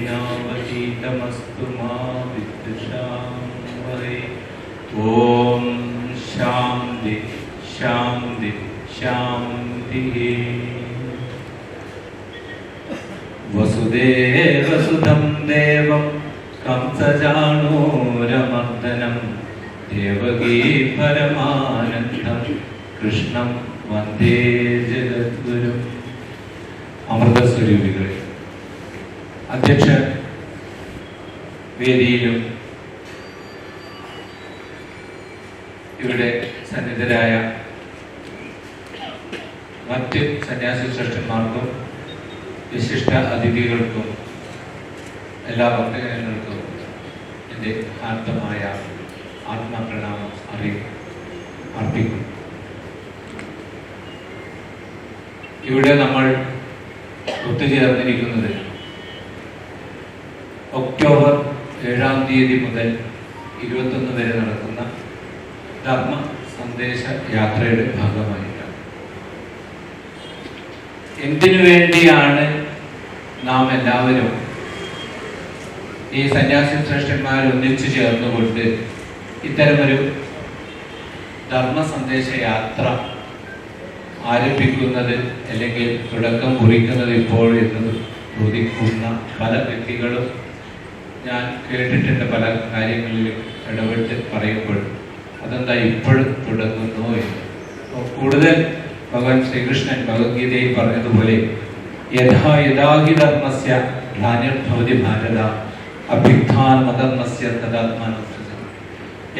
നാവതീതമസ്തു മാ വിദ്വിഷാം വഹേ. ഓം ശാന്തി ശാന്തി ശാന്തി. വസുദേവസുതം ദേവം കംസചാണൂരമർദ്ദനം ദേവകീ പരമാനന്ദം കൃഷ്ണം വന്ദേ ജഗദ്ഗുരു. അമൃതസ്വരൂപികളെ, അധ്യക്ഷ വേദിയിലും ഇവിടെ സന്നിധരായ മറ്റ് സന്യാസി ശ്രേഷ്ഠന്മാർക്കും വിശിഷ്ട അതിഥികൾക്കും എല്ലാ ഭക്തജനങ്ങൾക്കും എൻ്റെ ആത്മമായ ആത്മപ്രണാമം അർപ്പിക്കും. ഇവിടെ നമ്മൾ ഒത്തുചേർന്നിരിക്കുന്നത് ഒക്ടോബർ 7-ാം തീയതി മുതൽ 21 വരെ നടക്കുന്ന ധർമ്മ സന്ദേശ യാത്രയുടെ ഭാഗമായിട്ടാണ്. എന്തിനു വേണ്ടിയാണ് നാം എല്ലാവരും ഈ സന്യാസി ശ്രേഷ്ഠന്മാർ ഒന്നിച്ചു ചേർന്നുകൊണ്ട് ഇത്തരമൊരു ധർമ്മ സന്ദേശ യാത്ര ആരംഭിക്കുന്നത് അല്ലെങ്കിൽ തുടക്കം കുറിക്കുന്നത് ഇപ്പോൾ എന്ന് ചോദിക്കുന്ന പല വ്യക്തികളും ഞാൻ കേട്ടിട്ടുണ്ട്. പല കാര്യങ്ങളിലും ഇടപെട്ട് പറയുമ്പോൾ അതെന്താ ഇപ്പോഴും തുടങ്ങുന്നു എന്ന്. കൂടുതൽ ഭഗവാൻ ശ്രീകൃഷ്ണൻ ഭഗവത്ഗീതയിൽ പറഞ്ഞതുപോലെ യഥാ യഥാഹി ധർമ്മസ്യ ഗ്ലാനിർഭവതി ഭാരത അഭ്യുത്ഥാന മധർമ്മസ്യ തദാത്മാനം.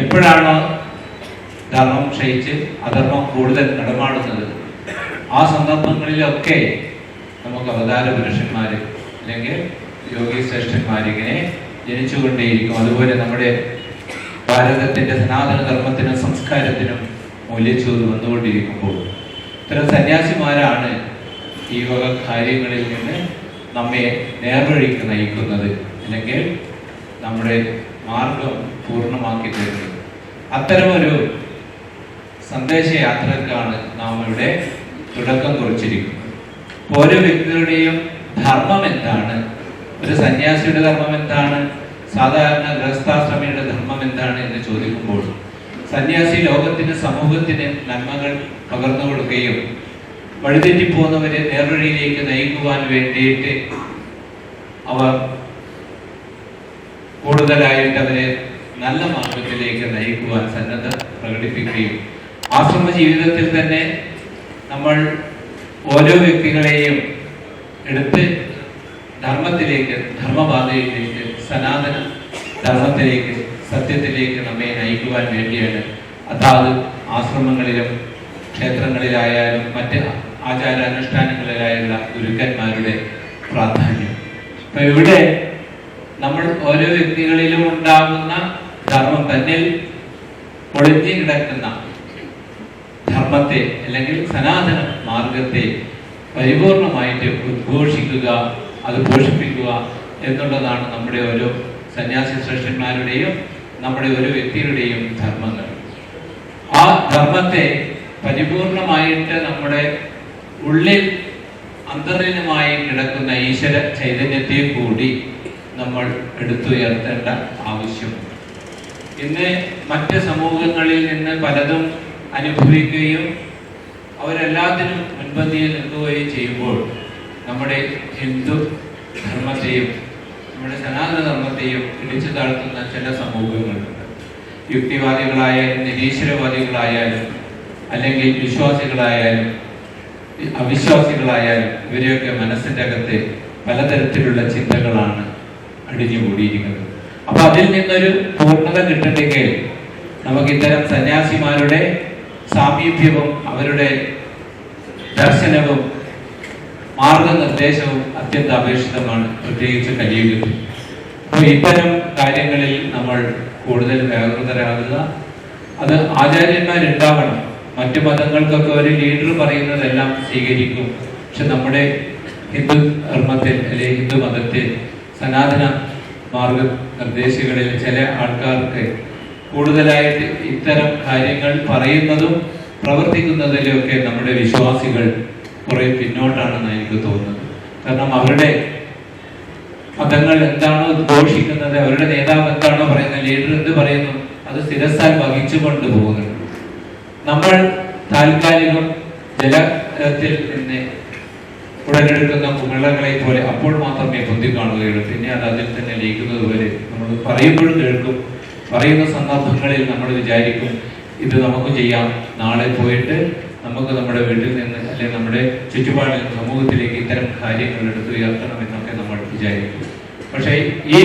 എപ്പോഴാണോ ധർമ്മം ക്ഷയിച്ച് അധർമ്മം കൂടുതൽ നടമാടുന്നത് ആ സന്ദർഭങ്ങളിലൊക്കെ നമുക്ക് അവതാര പുരുഷന്മാര് അല്ലെങ്കിൽ യോഗി ശ്രേഷ്ഠന്മാരിങ്ങനെ ജനിച്ചുകൊണ്ടേയിരിക്കും. അതുപോലെ നമ്മുടെ ഭാരതത്തിന്റെ സനാതന ധർമ്മത്തിനും സംസ്കാരത്തിനും മൂല്യച്ചൂത് വന്നുകൊണ്ടിരിക്കുമ്പോൾ ഇത്തരം സന്യാസിമാരാണ് ഈ വക കാര്യങ്ങളിൽ നിന്ന് നമ്മെ നേർവഴിക്ക് നയിക്കുന്നത് അല്ലെങ്കിൽ നമ്മുടെ മാർഗം പൂർണ്ണമാക്കി തരുന്നത്. അത്തരമൊരു സന്ദേശയാത്രക്കാണ് നാം ഇവിടെ തുടക്കം കുറിച്ചിരിക്കുന്നത്. ഓരോ വ്യക്തികളുടെയും ധർമ്മം എന്താണ്, ഒരു സന്യാസിയുടെ ധർമ്മം എന്താണ്, സാധാരണ ഗൃഹസ്ഥാശ്രമിയുടെ ധർമ്മം എന്താണ് എന്ന് ചോദിക്കുമ്പോൾ സന്യാസി ലോകത്തിന് സമൂഹത്തിന് നന്മകൾ പകർന്നു കൊടുക്കുകയും വഴിതെറ്റിപ്പോകുന്നവരെ നേർവഴിയിലേക്ക് നയിക്കുവാൻ വേണ്ടിയിട്ട് അവർ കൂടുതലായിട്ട് അവരെ നല്ല മാർഗത്തിലേക്ക് നയിക്കുവാൻ സന്നദ്ധ പ്രകടിപ്പിക്കുകയും ആശ്രമ ജീവിതത്തിൽ തന്നെ നമ്മൾ ഓരോ വ്യക്തികളെയും എടുത്ത് ധർമ്മത്തിലേക്ക്, ധർമ്മപാതയിലേക്ക്, സനാതന ധർമ്മത്തിലേക്ക്, സത്യത്തിലേക്ക് നമ്മെ നയിക്കുവാൻ വേണ്ടിയാണ് അതാത് ആശ്രമങ്ങളിലും ക്ഷേത്രങ്ങളിലായാലും മറ്റ് ആചാരാനുഷ്ഠാനങ്ങളിലായുള്ള ഗുരുക്കന്മാരുടെ പ്രാധാന്യം. അപ്പൊ ഇവിടെ നമ്മൾ ഓരോ വ്യക്തികളിലും ഉണ്ടാകുന്ന ധർമ്മം, തന്നിൽ ഒളിഞ്ഞു കിടക്കുന്ന ധർമ്മത്തെ അല്ലെങ്കിൽ സനാതന മാർഗത്തെ പരിപൂർണമായിട്ട് ഉദ്ഘോഷിക്കുക, അത് പോഷിപ്പിക്കുക എന്നുള്ളതാണ് നമ്മുടെ ഓരോ സന്യാസി ശ്രേഷ്ഠന്മാരുടെയും നമ്മുടെ ഓരോ വ്യക്തിയുടെയും ധർമ്മങ്ങൾ. ആ ധർമ്മത്തെ പരിപൂർണമായിട്ട് നമ്മുടെ ഉള്ളിൽ അന്തർലീനമായി കിടക്കുന്ന ഈശ്വര ചൈതന്യത്തെ കൂടി നമ്മൾ എടുത്തുയർത്തേണ്ട ആവശ്യമുണ്ട്. ഇന്ന് മറ്റ് സമൂഹങ്ങളിൽ നിന്ന് പലതും അനുഭവിക്കുകയും അവരെല്ലാത്തിനും മുൻപന്തിയിൽ നിൽക്കുകയും ചെയ്യുമ്പോൾ നമ്മുടെ ഹിന്ദു ധർമ്മത്തെയും നമ്മുടെ സനാതന ധർമ്മത്തെയും ഇടിച്ചു താഴ്ത്തുന്ന ചില സമൂഹങ്ങളുണ്ട്. യുക്തിവാദികളായാലും നിരീശ്വരവാദികളായാലും അല്ലെങ്കിൽ വിശ്വാസികളായാലും അവിശ്വാസികളായാലും ഇവരെയൊക്കെ മനസ്സിൻ്റെ അകത്ത് പലതരത്തിലുള്ള ചിന്തകളാണ് അടിഞ്ഞുകൂടിയിരിക്കുന്നത്. അപ്പൊ അതിൽ നിന്നൊരു പൂർണ്ണത കിട്ടണമെങ്കിൽ നമുക്ക് ഇത്തരം സന്യാസിമാരുടെ സാമീപ്യവും അവരുടെ ദർശനവും മാർഗനിർദ്ദേശവും അത്യന്താപേക്ഷിതമാണ്, പ്രത്യേകിച്ച് കലിയുഗത്തിൽ. അപ്പോൾ ഇത്തരം കാര്യങ്ങളിൽ നമ്മൾ കൂടുതൽ വ്യാപൃതരാകുക. അത് ആചാര്യന്മാരുണ്ടാവണം. മറ്റു മതങ്ങൾക്കൊക്കെ ഒരു ലീഡർ പറയുന്നതെല്ലാം സ്വീകരിക്കും. പക്ഷെ നമ്മുടെ ഹിന്ദു ധർമ്മത്തിൽ അല്ലെങ്കിൽ ഹിന്ദു മതത്തിൽ സനാതന മാർഗനിർദ്ദേശങ്ങളിൽ ചില ആൾക്കാർക്ക് കൂടുതലായിട്ട് ഇത്തരം കാര്യങ്ങൾ പറയുന്നതും പ്രവർത്തിക്കുന്നതിലൊക്കെ നമ്മുടെ വിശ്വാസികൾ കുറെ പിന്നോട്ടാണെന്ന് എനിക്ക് തോന്നുന്നത്. കാരണം അവരുടെ മതങ്ങൾ എന്താണോ ഘോഷിക്കുന്നത്, അവരുടെ നേതാവ് എന്താണോ പറയുന്നത്, ലീഡർ എന്ത് പറയുന്നു, അത് സ്ഥിരസ്ഥാൻ വഹിച്ചു കൊണ്ടുപോകുന്നുണ്ട്. നമ്മൾ താൽക്കാലികം ജലത്തിൽ നിന്ന് ഉടലെടുക്കുന്ന കുമിളകളെ പോലെ അപ്പോൾ മാത്രമേ പൊന്തി കാണുകയുള്ളൂ. പിന്നെ അത് അതിൽ തന്നെ ലയിക്കുന്നത് പോലെ നമ്മൾ പറയുമ്പോഴും കേൾക്കും. പറയുന്ന സന്ദർഭങ്ങളിൽ നമ്മൾ വിചാരിക്കും ഇത് നമുക്ക് ചെയ്യാം, നാളെ പോയിട്ട് നമുക്ക് നമ്മുടെ വീട്ടിൽ നിന്ന് അല്ലെങ്കിൽ നമ്മുടെ ചുറ്റുപാടിൽ സമൂഹത്തിലേക്ക് ഇത്തരം കാര്യങ്ങൾ എടുത്ത് ഉയർത്തണം എന്നൊക്കെ നമ്മൾ വിചാരിക്കും. പക്ഷേ ഈ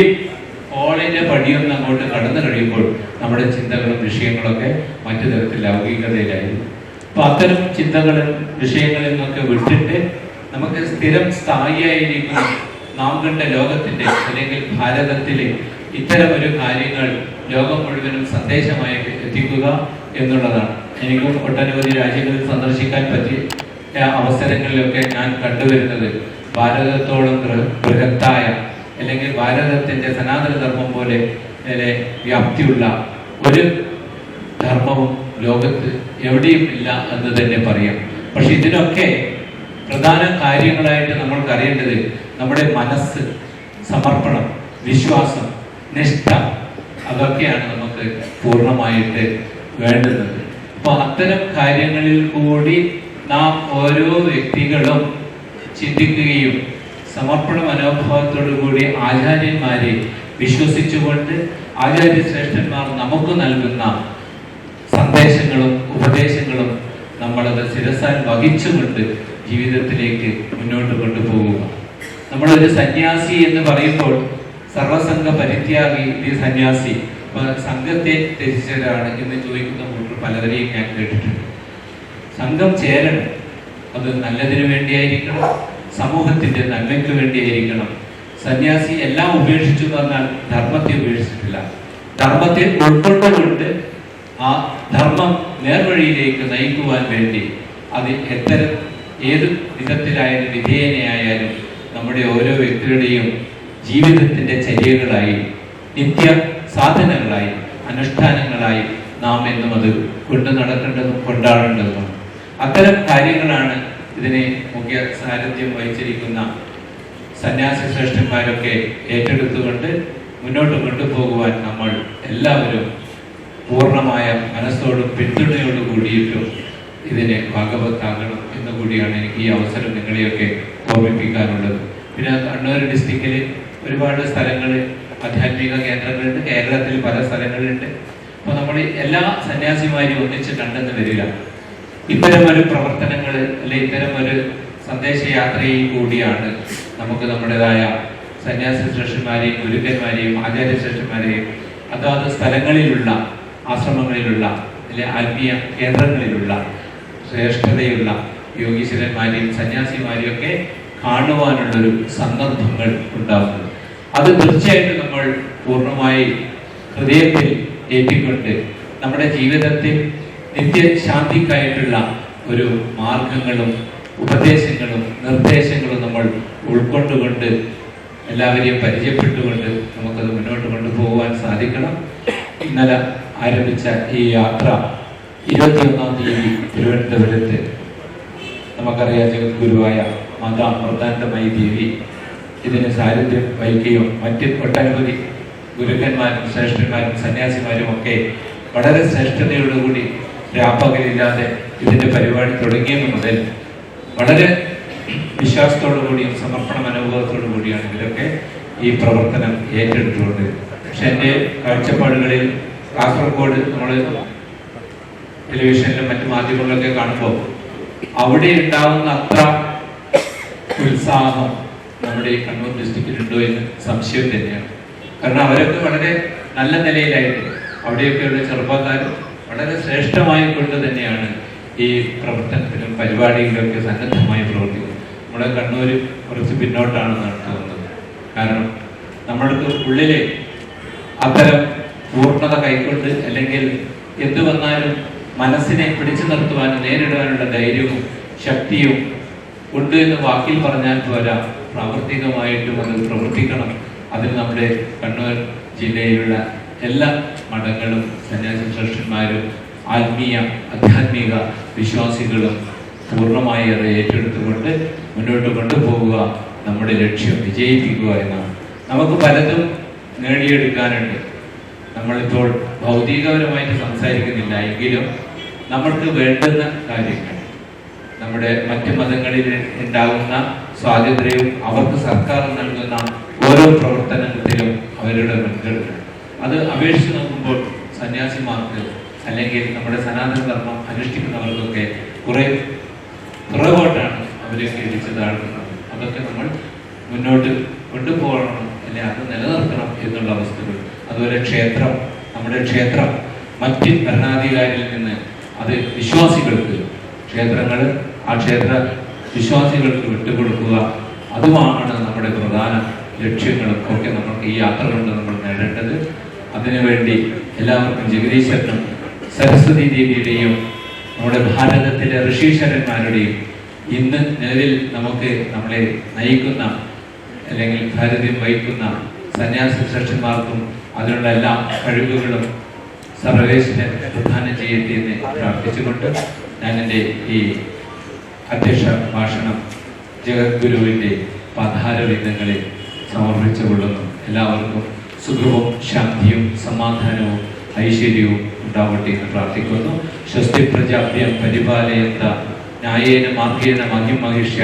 ഹോളിന്റെ പടിയൊന്ന് അങ്ങോട്ട് കടന്നു കഴിയുമ്പോൾ നമ്മുടെ ചിന്തകളും വിഷയങ്ങളൊക്കെ മറ്റു തരത്തിൽ ലൗകികതയിലായിരുന്നു. അപ്പൊ അത്തരം ചിന്തകളും വിഷയങ്ങളിൽ നിന്നൊക്കെ വിട്ടിട്ട് നമുക്ക് സ്ഥിരം സ്ഥായിയായിരിക്കുന്ന നാം കണ്ട ലോകത്തിന്റെ അല്ലെങ്കിൽ ഭാരതത്തിലെ ഇത്തരം ഒരു കാര്യങ്ങൾ ലോകം മുഴുവനും സന്ദേശമായി എത്തിക്കുക എന്നുള്ളതാണ്. എനിക്കും ഒട്ടനവധി രാജ്യങ്ങളിൽ സന്ദർശിക്കാൻ പറ്റിയ അവസരങ്ങളിലൊക്കെ ഞാൻ കണ്ടുവരുന്നത് ഭാരതത്തോളം ബൃഹത്തായ അല്ലെങ്കിൽ ഭാരതത്തിന്റെ സനാതന ധർമ്മം പോലെ വ്യാപ്തിയുള്ള ഒരു ധർമ്മവും ലോകത്ത് എവിടെയും ഇല്ല എന്ന് തന്നെ പറയാം. പക്ഷെ ഇതിനൊക്കെ പ്രധാന കാര്യങ്ങളായിട്ട് നമ്മൾക്ക് അറിയേണ്ടത് നമ്മുടെ മനസ്സ്, സമർപ്പണം, വിശ്വാസം, നിഷ്ഠ, അതൊക്കെയാണ് നമുക്ക് പൂർണ്ണമായിട്ട് വേണ്ടുന്നത്. അപ്പൊ അത്തരം കാര്യങ്ങളിൽ കൂടി നാം ഓരോ വ്യക്തികളും ചിന്തിക്കുകയും സമർപ്പണ മനോഭാവത്തോടു കൂടി ആചാര്യന്മാരെ വിശ്വസിച്ചുകൊണ്ട് ആചാര്യശ്രേഷ്ഠന്മാർ നമുക്ക് നൽകുന്ന സന്ദേശങ്ങളും ഉപദേശങ്ങളും നമ്മളത് ശിരസാൽ വഹിച്ചുകൊണ്ട് ജീവിതത്തിലേക്ക് മുന്നോട്ട് കൊണ്ടുപോകുക. നമ്മളൊരു സന്യാസി എന്ന് പറയുമ്പോൾ സർവസംഘ പരിത്യാഗി സന്യാസി, സംഘത്തെ ത്യജിച്ചവരാണ് എന്ന് ചോദിക്കുന്ന കൂട്ടർ പലവരെയും ഞാൻ കേട്ടിട്ടുണ്ട്. സംഘം ചേരണം, അത് നല്ലതിനു വേണ്ടിയായിരിക്കണം, സമൂഹത്തിന്റെ നന്മയ്ക്ക് വേണ്ടിയായിരിക്കണം. സന്യാസി എല്ലാം ഉപേക്ഷിച്ചു എന്ന് പറഞ്ഞാൽ ധർമ്മത്തെ ഉപേക്ഷിച്ചിട്ടില്ല. ധർമ്മത്തെ ഉൾക്കൊണ്ടുകൊണ്ട് ആ ധർമ്മം നേർവഴിയിലേക്ക് നയിക്കുവാൻ വേണ്ടി അത് ഏത് വിധത്തിലായാലും വിധേയനയായാലും നമ്മുടെ ഓരോ വ്യക്തിയുടെയും ജീവിതത്തിന്റെ ചര്യകളായി, നിത്യ സാധനങ്ങളായി, അനുഷ്ഠാനങ്ങളായി നാം എന്നും അത് കൊണ്ടു നടക്കേണ്ടതും കൊണ്ടാടേണ്ടതുമാണ്. അത്തരം കാര്യങ്ങളാണ് ഇതിനെ മുഖ്യ സാരഥ്യം വഹിച്ചിരിക്കുന്ന സന്യാസി ശ്രേഷ്ഠന്മാരൊക്കെ ഏറ്റെടുത്തുകൊണ്ട് മുന്നോട്ട് കൊണ്ടുപോകുവാൻ നമ്മൾ എല്ലാവരും പൂർണ്ണമായ മനസ്സോടും പിന്തുണയോടും കൂടിയിട്ടും ഇതിനെ ഭാഗവത്താകണം എന്ന് കൂടിയാണ് എനിക്ക് ഈ അവസരം നിങ്ങളെയൊക്കെ ഓർമ്മിപ്പിക്കാനുള്ളത്. പിന്നെ കണ്ണൂർ ഡിസ്ട്രിക്റ്റിൽ ഒരുപാട് സ്ഥലങ്ങളിൽ ആധ്യാത്മിക കേന്ദ്രങ്ങളുണ്ട്, കേരളത്തിൽ പല സ്ഥലങ്ങളുണ്ട്. അപ്പോൾ നമ്മൾ എല്ലാ സന്യാസിമാരെയും ഒന്നിച്ച് കണ്ടെന്ന് വരില്ല. ഇത്തരം ഒരു പ്രവർത്തനങ്ങൾ അല്ലെങ്കിൽ ഇത്തരം ഒരു സന്ദേശയാത്രയിൽ കൂടിയാണ് നമുക്ക് നമ്മുടേതായ സന്യാസി ശ്രേഷ്ഠന്മാരെയും ഗുരുക്കന്മാരെയും ആചാര്യശ്രേഷ്ഠന്മാരെയും അതാത് സ്ഥലങ്ങളിലുള്ള ആശ്രമങ്ങളിലുള്ള അല്ലെ ആത്മീയ കേന്ദ്രങ്ങളിലുള്ള ശ്രേഷ്ഠതയുള്ള യോഗീശ്വരന്മാരെയും സന്യാസിമാരെയും ഒക്കെ കാണുവാനുള്ളൊരു സന്ദർഭങ്ങൾ ഉണ്ടാകുന്നത്. അത് തീർച്ചയായിട്ടും നമ്മൾ പൂർണ്ണമായി ഹൃദയത്തിൽ ഏറ്റിക്കൊണ്ട് നമ്മുടെ ജീവിതത്തിൽ നിത്യശാന്തിക്കായിട്ടുള്ള ഒരു മാർഗങ്ങളും ഉപദേശങ്ങളും നിർദ്ദേശങ്ങളും നമ്മൾ ഉൾക്കൊണ്ടുകൊണ്ട് എല്ലാവരെയും പരിചയപ്പെട്ടുകൊണ്ട് നമുക്കത് മുന്നോട്ട് കൊണ്ടുപോകുവാൻ സാധിക്കണം. ഇന്നലെ ആരംഭിച്ച ഈ യാത്ര 21-ാം തീയതി തിരുവനന്തപുരത്ത് നമുക്കറിയാം ജഗദ്ഗുരുവായ മാതാ അമൃതാനന്ദമയി ദേവി ഇതിന് സാന്നിധ്യം വഹിക്കുകയും മറ്റ് ഒട്ടനവധി ഗുരുക്കന്മാരും ശ്രേഷ്ഠന്മാരും സന്യാസിമാരും ഒക്കെ വളരെ ശ്രേഷ്ഠതയോടുകൂടി രാപ്പകലില്ലാതെ ഇതിന്റെ പരിപാടി തുടങ്ങിയത് മുതൽ വളരെ വിശ്വാസത്തോടു കൂടിയും സമർപ്പണ മനോഭാവത്തോടു കൂടിയാണ് ഇവരൊക്കെ ഈ പ്രവർത്തനം ഏറ്റെടുത്തുകൊണ്ട്. പക്ഷെ എൻ്റെ കാഴ്ചപ്പാടുകളിൽ കാസർഗോഡ് നമ്മൾ ടെലിവിഷനിലും മറ്റു മാധ്യമങ്ങളിലൊക്കെ കാണുമ്പോൾ അവിടെ ഉണ്ടാവുന്ന അത്ര ഉത്സാഹം നമ്മുടെ ഈ കണ്ണൂർ ഡിസ്ട്രിക്റ്റിലുണ്ടോ എന്ന് സംശയം തന്നെയാണ്. കാരണം അവരൊക്കെ വളരെ നല്ല നിലയിലായിട്ട് അവിടെയൊക്കെയുള്ള ചെറുപ്പക്കാർ വളരെ ശ്രേഷ്ഠമായി കൊണ്ട് തന്നെയാണ് ഈ പ്രവർത്തനത്തിലും പരിപാടികളിലൊക്കെ സന്നദ്ധമായി പ്രവർത്തിക്കുന്നത്. നമ്മുടെ കണ്ണൂർ കുറച്ച് പിന്നോട്ടാണെന്നാണ് തോന്നുന്നത്. കാരണം നമ്മൾക്ക് ഉള്ളിലെ അത്തരം പൂർണ്ണത കൈക്കൊണ്ട് അല്ലെങ്കിൽ എന്തു വന്നാലും മനസ്സിനെ പിടിച്ചു നിർത്തുവാനും നേരിടാനുള്ള ധൈര്യവും ശക്തിയും ഉണ്ട് എന്ന് വാക്കിൽ പറഞ്ഞാൽ പോരാ, പ്രാവർത്തികമായിട്ടും അത് പ്രവർത്തിക്കണം. അതിന് നമ്മുടെ കണ്ണൂർ ജില്ലയിലുള്ള എല്ലാ മഠങ്ങളും സന്യാസി ശ്രേഷ്ഠന്മാരും ആത്മീയ വിശ്വാസികളും പൂർണ്ണമായി അത് ഏറ്റെടുത്തുകൊണ്ട് മുന്നോട്ട് കൊണ്ടുപോകുക, നമ്മുടെ ലക്ഷ്യം വിജയിപ്പിക്കുക എന്നാണ്. നമുക്ക് പലതും നേടിയെടുക്കാനുണ്ട്. നമ്മളിപ്പോൾ ഭൗതികപരമായിട്ട് സംസാരിക്കുന്നില്ല എങ്കിലും നമ്മൾക്ക് വേണ്ടുന്ന കാര്യങ്ങൾ, നമ്മുടെ മറ്റ് മതങ്ങളിൽ ഉണ്ടാകുന്ന സ്വാതന്ത്ര്യവും അവർക്ക് സർക്കാർ നൽകുന്ന ഓരോ പ്രവർത്തനത്തിലും അവരുടെ മുൻഗണന, അത് അപേക്ഷിച്ച് നോക്കുമ്പോൾ സന്യാസിമാർക്ക് അല്ലെങ്കിൽ നമ്മുടെ സനാതന ധർമ്മം അനുഷ്ഠിക്കുന്നവർക്കൊക്കെ കുറെ പുറകോട്ടാണ് അവരൊക്കെ ഇടിച്ചു താഴ്ത്തുന്നത്. അതൊക്കെ നമ്മൾ മുന്നോട്ട് കൊണ്ടുപോകണം, അല്ലെങ്കിൽ അത് നിലനിർത്തണം എന്നുള്ള അവസ്ഥകൾ. അതുപോലെ ക്ഷേത്രം, നമ്മുടെ ക്ഷേത്രം മറ്റ് ഭരണാധികാരിയിൽ നിന്ന് അത് വിശ്വാസികൾക്ക്, ക്ഷേത്രങ്ങൾ ആ ക്ഷേത്ര വിശ്വാസികൾക്ക് വിട്ടുകൊടുക്കുക, അതുമാണ് നമ്മുടെ പ്രധാന ലക്ഷ്യങ്ങളും ഒക്കെ നമുക്ക് ഈ യാത്ര കൊണ്ട് നമ്മൾ നേടേണ്ടത്. അതിനുവേണ്ടി എല്ലാവർക്കും ജഗദീശ്വരനും സരസ്വതി ദേവിയുടെയും നമ്മുടെ ഭാരതത്തിലെ ഋഷീശ്വരന്മാരുടെയും ഇന്ന് നിലവിൽ നമുക്ക് നമ്മളെ നയിക്കുന്ന അല്ലെങ്കിൽ ഭാരതം വഹിക്കുന്ന സന്യാസ ശ്രേഷ്ഠന്മാർക്കും അതിനുള്ള എല്ലാ കഴിവുകളും സർവേശ്വരൻ പ്രദാനം ചെയ്യട്ടെ എന്ന് പ്രാർത്ഥിച്ചുകൊണ്ട് ഞാൻ എൻ്റെ ഈ അധ്യക്ഷ ഭാഷണം ജഗദ്ഗുരുവിൻ്റെ പാതാരവിന്ദങ്ങളിൽ സമർപ്പിച്ചുകൊള്ളുന്നു. എല്ലാവർക്കും സുഖവും ശാന്തിയും സമാധാനവും ഐശ്വര്യവും ഉണ്ടാവട്ടെ എന്ന് പ്രാർത്ഥിക്കുന്നു. സ്വസ്തി പ്രജാഭ്യം പരിപാലയന്ത ന്യായേന മാർഗേണ മഹിമഹിഷ്യ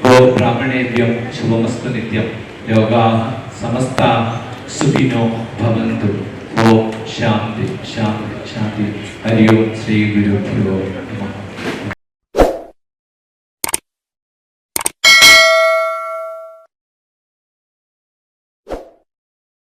ഗോ ബ്രാഹ്മണേഭ്യം ശുഭമസ്തു നിത്യം ലോകാഃ സമസ്താഃ സുഖിനോ ഭവന്തു. ഓം ശാന്തി ശാന്തി ശാന്തി. ഹരി ഓം ശ്രീ ഗുരുഭ്യോ നമഃ.